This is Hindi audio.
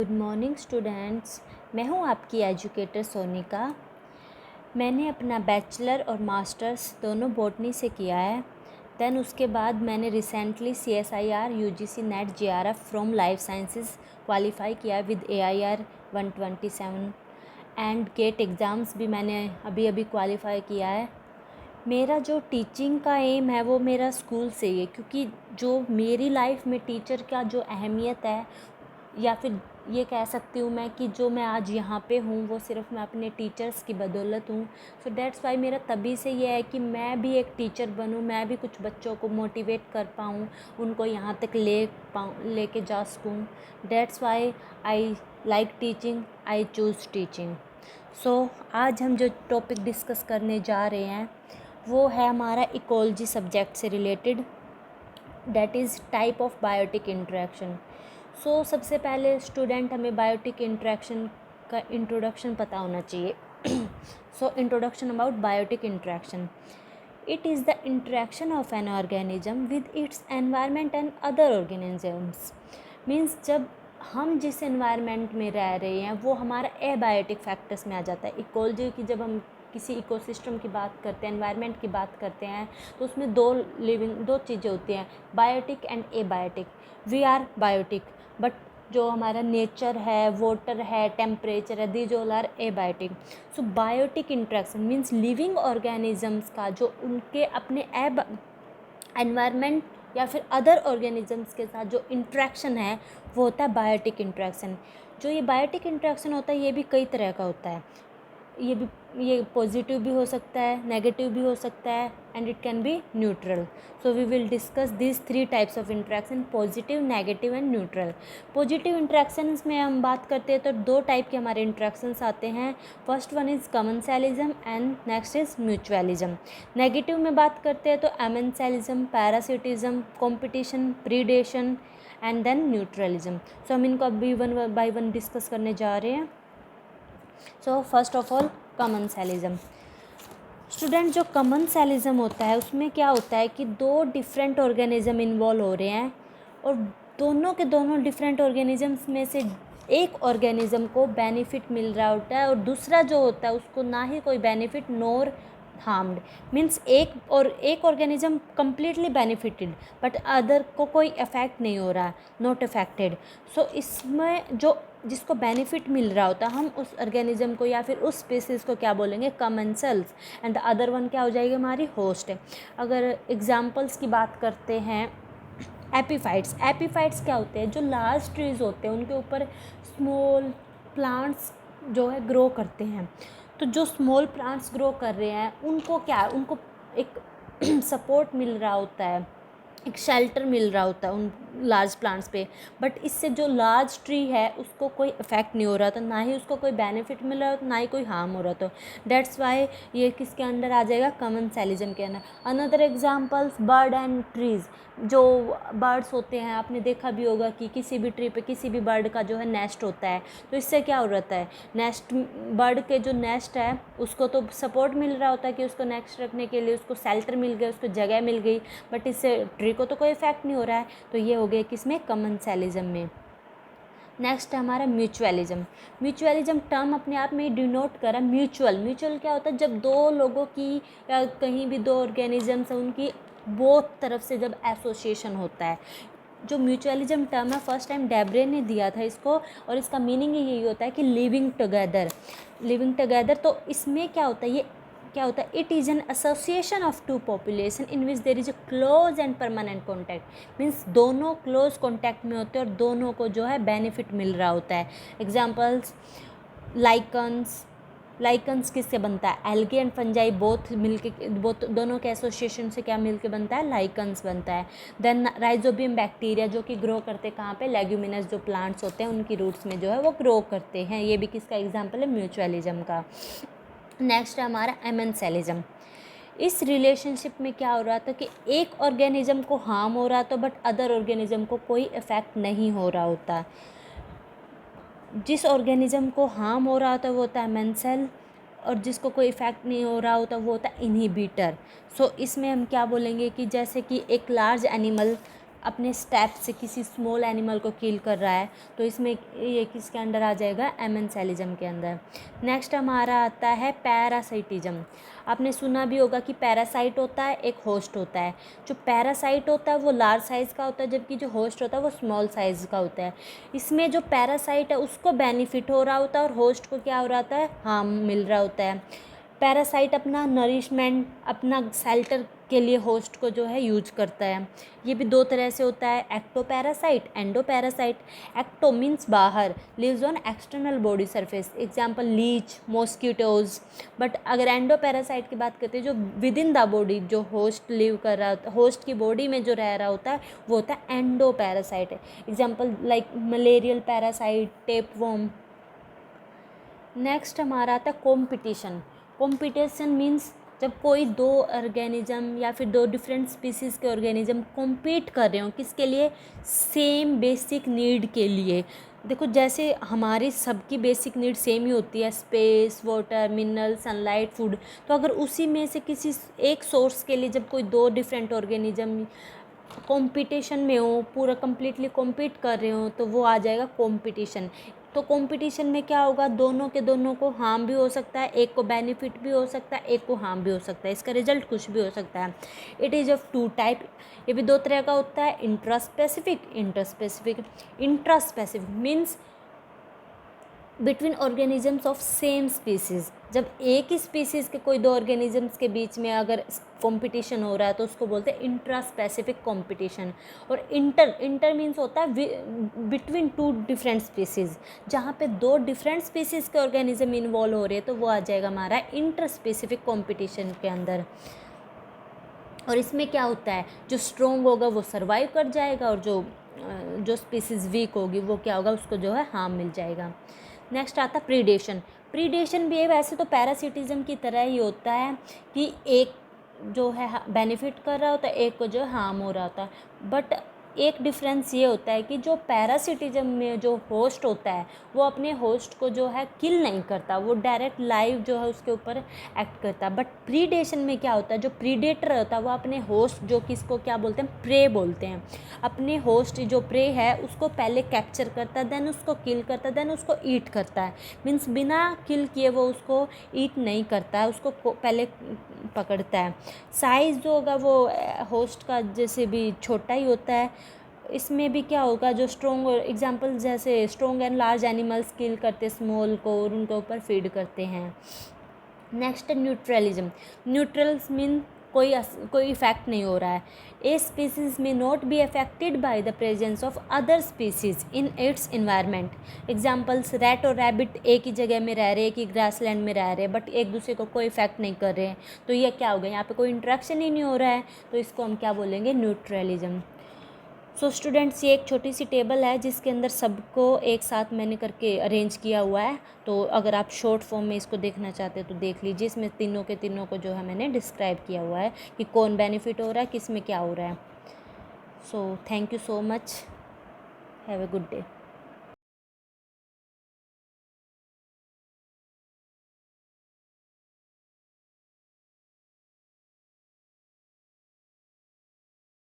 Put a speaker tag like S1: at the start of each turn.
S1: Good morning students. मैं हूं आपकी एजुकेटर सोनिका। मैंने अपना बैचलर और मास्टर्स दोनों बॉटनी से किया है। देन उसके बाद मैंने recently CSIR UGC NET JRF from life sciences qualify किया with AIR 127 and GATE exams भी मैंने अभी क्वालिफाई किया है। मेरा जो टीचिंग का एम है वो मेरा स्कूल से ही है, क्योंकि जो मेरी लाइफ में टीचर का जो अहमियत है, या फिर ये कह सकती हूँ मैं कि जो मैं आज यहाँ पे हूँ वो सिर्फ मैं अपने टीचर्स की बदौलत हूँ। सो दैट्स वाई मेरा तभी से ये है कि मैं भी एक टीचर बनूँ, मैं भी कुछ बच्चों को मोटिवेट कर पाऊँ, उनको यहाँ तक लेके जा सकूँ। That's why I like teaching, I choose teaching. So आज हम जो टॉपिक डिस्कस करने जा रहे हैं वो है हमारा इकोलॉजी सब्जेक्ट से related, that is type of biotic interaction. So सबसे पहले स्टूडेंट हमें बायोटिक इंटरेक्शन का इंट्रोडक्शन पता होना चाहिए। So introduction about biotic interaction. It is the interaction of an organism with its environment and other organisms. Means जब हम जिस एनवायरनमेंट में रह रहे हैं वो हमारा एबायोटिक फैक्टर्स में आ जाता है। इकोलॉजी की जब हम किसी इकोसिस्टम की बात करते हैं, एनवायरनमेंट की बात करते हैं, तो उसमें दो चीज़ें होती हैं, biotic and abiotic. We are biotic, but जो हमारा नेचर है, वाटर है, टेम्परेचर है, these all are abiotic. So biotic interaction means living organisms का जो उनके अपने एनवायरनमेंट या फिर अदर ऑर्गेनिजम्स के साथ जो इंट्रैक्शन है वो होता है बायोटिक इंट्रैक्शन। जो ये बायोटिक इंट्रैक्शन होता है ये भी कई तरह का होता है। ये पॉजिटिव भी हो सकता है, नेगेटिव भी हो सकता है, and it can be neutral. So we will discuss this 3 types of interaction, positive, negative and neutral. Positive interactions में हम बात करते हैं तो 2 टाइप के हमारे इंट्रैक्शंस आते हैं। First one is commensalism and next is mutualism. Negative में बात करते हैं तो amensalism, parasitism, competition, predation and then neutralism. So हम इनको अभी 1 बाय 1 डिस्कस करने जा रहे हैं। So first of all commensalism. Student, जो कमेंसलिज्म होता है उसमें क्या होता है कि 2 डिफरेंट ऑर्गेनिज्म इन्वॉल्व हो रहे हैं और दोनों के दोनों डिफरेंट ऑर्गेनिजम्स में से एक ऑर्गेनिज्म को बेनिफिट मिल रहा होता है और दूसरा जो होता है उसको ना ही कोई बेनिफिट नोर हार्म्ड। मीन्स एक organism completely benefited but other को कोई इफेक्ट नहीं हो रहा, नॉट अफेक्टेड। सो इसमें जो जिसको बेनिफिट मिल रहा होता है हम उस ऑर्गेनिज्म को या फिर उस स्पीसीज़ को क्या बोलेंगे, कमेंसल्स, एंड द अदर वन क्या हो जाएगी, हमारी होस्ट। अगर एग्जांपल्स की बात करते हैं, एपीफाइट्स क्या होते हैं, जो लार्ज ट्रीज़ होते हैं उनके ऊपर स्मॉल प्लांट्स जो है ग्रो करते हैं। तो जो स्मॉल प्लांट्स ग्रो कर रहे हैं उनको एक सपोर्ट मिल रहा होता है, एक शेल्टर मिल रहा होता है उन लार्ज प्लांट्स पे, बट इससे जो लार्ज ट्री है उसको कोई इफेक्ट नहीं हो रहा था, ना ही उसको कोई बेनिफिट मिल रहा था, ना ही कोई हार्म हो रहा था। दैट्स वाई ये किसके अंडर आ जाएगा, कमेंसलिज्म के अंदर। Another examples, bird and trees. जो बर्ड्स होते हैं आपने देखा भी होगा कि किसी भी ट्री पे किसी भी बर्ड का जो है नेस्ट होता है, तो इससे क्या हो रहता है, नेस्ट, बर्ड के जो नेस्ट है उसको तो सपोर्ट मिल रहा होता है कि उसको नेस्ट रखने के लिए उसको शेल्टर मिल गया, उसको जगह मिल गई, बट इससे ट्री को तो कोई इफेक्ट नहीं हो रहा है। तो ये हो गया किसमें, कमेंसलिज्म में। नेक्स्ट है हमारा म्यूचुअलिज्म। म्यूचुअलिज्म टर्म अपने आप में डिनोट करा म्यूचुअल क्या होता है, जब 2 लोगों की या कहीं भी 2 ऑर्गेनिजम्स हैं उनकी बोथ तरफ से जब एसोसिएशन होता है। जो म्यूचुअलिज्म टर्म है फर्स्ट टाइम डेब्रे ने दिया था इसको, और इसका मीनिंग यही होता है कि लिविंग टुगेदर। तो इसमें क्या होता है, ये क्या होता है, it is an association of 2 population in which there is a close and permanent contact. Means दोनों क्लोज कॉन्टैक्ट में होते हैं और दोनों को जो है बेनिफिट मिल रहा होता है। एग्जाम्पल्स, लाइकन्स किससे बनता है, एल्गी एंड फंजाई बोथ दोनों के एसोसिएशन से क्या मिलके बनता है, लाइकन्स बनता है। देन राइजोबियम बैक्टीरिया जो कि ग्रो करते कहाँ पे, लेग्यूमिनस जो प्लांट्स होते हैं उनकी रूट्स में जो है वो ग्रो करते हैं। ये भी किसका एग्जाम्पल है, म्यूचुअलिज्म का। नेक्स्ट है हमारा एमेंसलिज्म। इस रिलेशनशिप में क्या हो रहा था कि एक ऑर्गेनिज्म को हार्म हो रहा था बट अदर ऑर्गेनिज्म को कोई इफेक्ट नहीं हो रहा होता। जिस ऑर्गेनिज्म को हार्म हो रहा होता है वो होता है मेंसल, और जिसको कोई इफेक्ट नहीं हो रहा होता वो होता है इनहिबिटर। सो इसमें हम क्या बोलेंगे कि जैसे कि एक लार्ज एनिमल अपने स्टेप से किसी स्मॉल एनिमल को किल कर रहा है, तो इसमें ये किसके अंडर आ जाएगा, एमेंसेलिज्म के अंदर। नेक्स्ट हमारा आता है पैरासाइटिज्म। आपने सुना भी होगा कि पैरासाइट होता है, एक होस्ट होता है। जो पैरासाइट होता है वो लार्ज साइज़ का होता है, जबकि जो होस्ट होता है वो स्मॉल साइज़ का होता है। इसमें जो पैरासाइट है उसको बेनिफिट हो रहा होता है और होस्ट को क्या हो रहा होता है, हार्म मिल रहा होता है। पैरासाइट अपना नरिशमेंट, अपना शेल्टर के लिए होस्ट को जो है यूज करता है। ये भी दो तरह से होता है, एक्टोपैरासाइट, एंडोपैरासाइट। एक्टो मीन्स बाहर, lives on external body surface, example leech, mosquitoes. But अगर एंडोपैरासाइट की बात करते हैं, जो विद इन द बॉडी जो होस्ट लिव कर रहा होता है, होस्ट की बॉडी में जो रह रहा होता है वो होता है endoparasite. Example like malarial parasite, tapeworm. Next हमारा आता है कॉम्पिटिशन। कॉम्पिटिशन मीन्स जब कोई दो ऑर्गेनिज्म या फिर दो डिफरेंट स्पीसीज़ के ऑर्गेनिज्म कॉम्पीट कर रहे हो, किसके लिए, सेम बेसिक नीड के लिए। देखो जैसे हमारी सबकी बेसिक नीड सेम ही होती है, space, water, mineral, sunlight, food. तो अगर उसी में से किसी एक सोर्स के लिए जब कोई दो डिफरेंट ऑर्गेनिज्म कंपटीशन में हो, पूरा कम्प्लीटली कॉम्पीट कर रहे हो, तो वो आ जाएगा कंपटीशन। तो कंपटीशन में क्या होगा, दोनों के दोनों को हार्म भी हो सकता है, एक को बेनिफिट भी हो सकता है, एक को हार्म भी हो सकता है, इसका रिजल्ट कुछ भी हो सकता है। It is of two type. ये भी दो तरह का होता है, intraspecific, interspecific. Intraspecific means between organisms of same species. जब एक ही स्पीसीज़ के कोई दो ऑर्गेनिजम्स के बीच में अगर कंपटीशन हो रहा है तो उसको बोलते हैं इंट्रा स्पेसिफिक कंपटीशन। और इंटर मीन्स होता है बिटवीन टू डिफरेंट स्पीसीज़। जहाँ पे दो डिफरेंट स्पीसीज़ के ऑर्गेनिज्म इन्वॉल्व हो रहे हैं तो वो आ जाएगा हमारा इंटर स्पेसिफिक कंपटीशन के अंदर। और इसमें क्या होता है, जो स्ट्रॉन्ग होगा वो सर्वाइव कर जाएगा और जो स्पीसीज़ वीक होगी वो क्या होगा, उसको जो है हार्म मिल जाएगा। नेक्स्ट आता है प्रीडेशन। प्रीडेशन भी है वैसे तो पैरासिटिज्म की तरह ही होता है कि एक जो है बेनिफिट कर रहा होता है, एक को जो है हार्म हो रहा होता है। बट एक डिफरेंस ये होता है कि जो पैरासिटिज्म में जो होस्ट होता है वो अपने होस्ट को जो है किल नहीं करता, वो डायरेक्ट लाइव जो है उसके ऊपर एक्ट करता है। बट प्रीडेशन में क्या होता है, जो प्रीडेटर होता है वो अपने होस्ट, जो किसको क्या बोलते हैं, प्रे बोलते हैं, अपने होस्ट जो प्रे है उसको पहले कैप्चर करता है, देन उसको किल करता है, देन उसको ईट करता है। मीन्स बिना किल किए वो उसको ईट नहीं करता है, उसको पहले पकड़ता है। साइज़ जो होगा वो होस्ट का जैसे भी छोटा ही होता है। इसमें भी क्या होगा, जो स्ट्रॉन्ग एग्जांपल जैसे स्ट्रॉन्ग एंड लार्ज एनिमल्स किल करते स्मॉल को और उनके ऊपर फीड करते हैं। Next neutralism. न्यूट्रल्स मीन कोई इफेक्ट नहीं हो रहा है। ए स्पीसीज में not be affected by the presence of other species in its environment. Examples, rat और रैबिट एक ही जगह में रह रहे हैं, एक ही ग्रासलैंड में रह रहे हैं, बट एक दूसरे को कोई इफेक्ट नहीं कर रहे हैं, तो ये क्या हो गया, यहाँ पे कोई इंट्रैक्शन ही नहीं हो रहा है, तो इसको हम क्या बोलेंगे, न्यूट्रलिज्म। सो स्टूडेंट्स, ये एक छोटी सी टेबल है जिसके अंदर सबको एक साथ मैंने करके अरेंज किया हुआ है। तो अगर आप शॉर्ट फॉर्म में इसको देखना चाहते हैं तो देख लीजिए। इसमें तीनों के तीनों को जो है मैंने डिस्क्राइब किया हुआ है कि कौन बेनिफिट हो रहा है, किस में क्या हो रहा है। So thank you so much, have a good day.